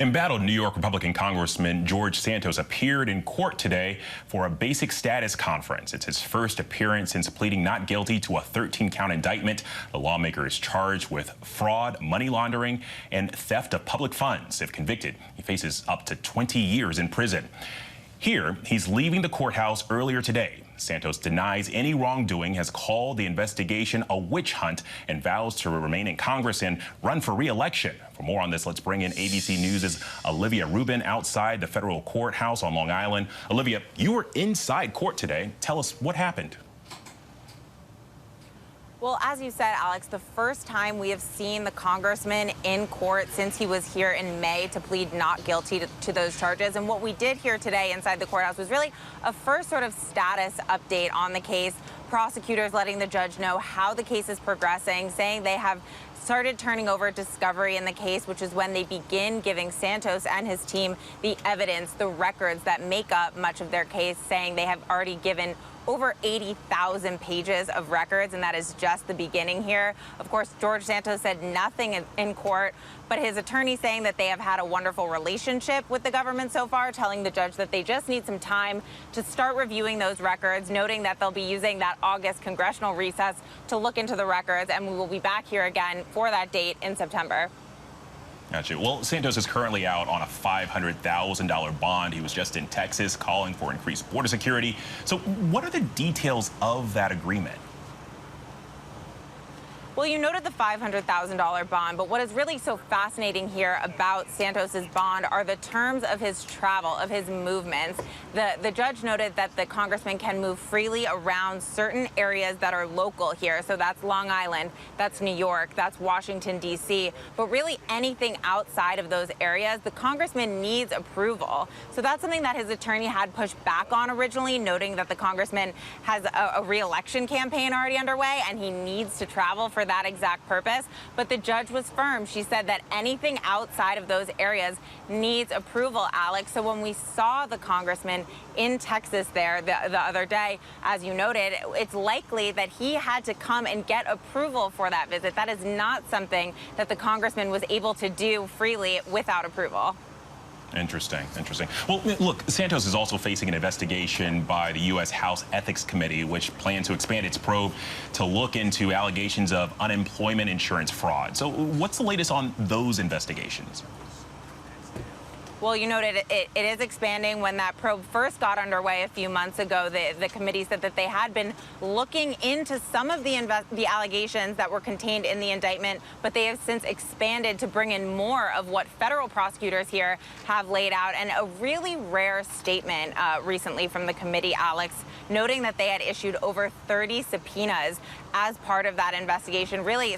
Embattled New York Republican Congressman George Santos appeared in court today for a basic status conference. It's his first appearance since pleading not guilty to a 13-count indictment. The lawmaker is charged with fraud, money laundering, and theft of public funds. If convicted, he faces up to 20 years in prison. Here, he's leaving the courthouse earlier today. Santos denies any wrongdoing, has called the investigation a witch hunt, and vows to remain in Congress and run for re-election. For more on this, let's bring in ABC News' Olivia Rubin outside the federal courthouse on Long Island. Olivia, you were inside court today. Tell us what happened. Well, as you said, Alex, the first time we have seen the congressman in court since he was here in May to plead not guilty to those charges. And what we did here today inside the courthouse was really a first sort of status update on the case. Prosecutors letting the judge know how the case is progressing, saying they have started turning over discovery in the case, which is when they begin giving Santos and his team the evidence, the records that make up much of their case, saying they have already given over 80,000 pages of records, and that is just the beginning here. Of course, George Santos said nothing in court, but his attorney saying that they have had a wonderful relationship with the government so far, telling the judge that they just need some time to start reviewing those records, noting that they'll be using that August congressional recess to look into the records, and we will be back here again for that date in September. Gotcha. Well, Santos is currently out on a $500,000 bond. He was just in Texas calling for increased border security. So what are the details of that agreement? Well, you noted the $500,000 bond, but what is really so fascinating here about Santos's bond are the terms of his travel, of his movements. The judge noted that the congressman can move freely around certain areas that are local here. So that's Long Island, that's New York, that's Washington, D.C. But really anything outside of those areas, the congressman needs approval. So that's something that his attorney had pushed back on originally, noting that the congressman has a re-election campaign already underway and he needs to travel for that exact purpose. But the judge was firm. She said that anything outside of those areas needs approval, Alex. So when we saw the congressman in Texas there the other day, as you noted, it's likely that he had to come and get approval for that visit. That is not something that the congressman was able to do freely without approval. Interesting. Well, look, Santos is also facing an investigation by the U.S. House Ethics Committee, which plans to expand its probe to look into allegations of unemployment insurance fraud. So what's the latest on those investigations? Well, you noted it is expanding. When that probe first got underway a few months ago, the committee said that they had been looking into some of the allegations that were contained in the indictment, but they have since expanded to bring in more of what federal prosecutors here have laid out. And a really rare statement recently from the committee, Alex, noting that they had issued over 30 subpoenas as part of that investigation, really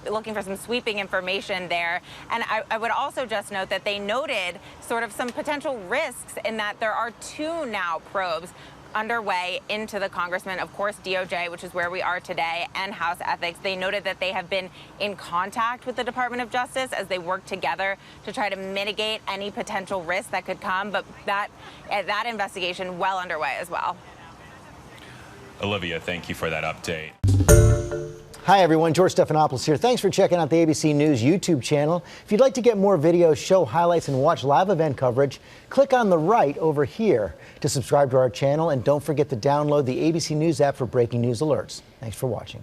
looking for some sweeping information there. And I would also just note that they noted sort of some potential risks in that there are two now probes underway into the congressman, of course, DOJ, which is where we are today, and House Ethics. They noted that they have been in contact with the Department of Justice as they work together to try to mitigate any potential risks that could come, but that investigation well underway as well. Olivia, thank you for that update. Hi, everyone. George Stephanopoulos here. Thanks for checking out the ABC News YouTube channel. If you'd like to get more videos, show highlights, and watch live event coverage, click on the right over here to subscribe to our channel. And don't forget to download the ABC News app for breaking news alerts. Thanks for watching.